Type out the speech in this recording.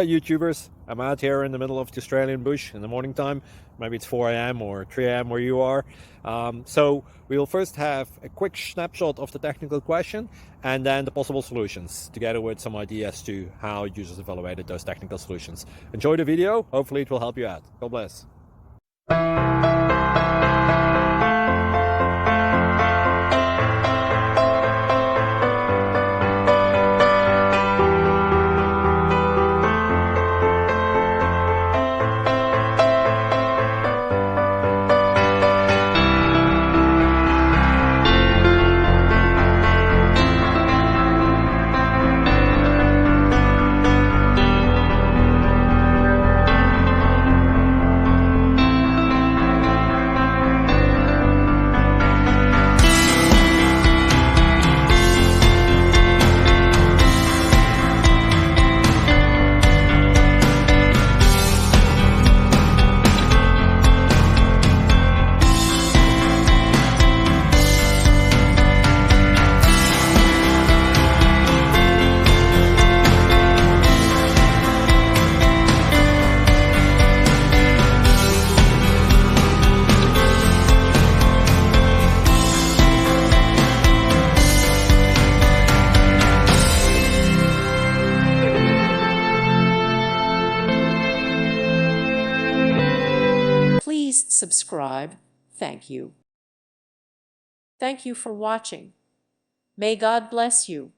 YouTubers. I'm out here in the middle of the Australian bush in the morning time. Maybe it's 4 a.m. or 3 a.m. where you are. So we'll first have a quick snapshot of the technical question and then the possible solutions, together with some ideas to how users evaluated those technical solutions. Enjoy the video. Hopefully it will help you out. God bless. Please subscribe. Thank you. Thank you for watching. May God bless you.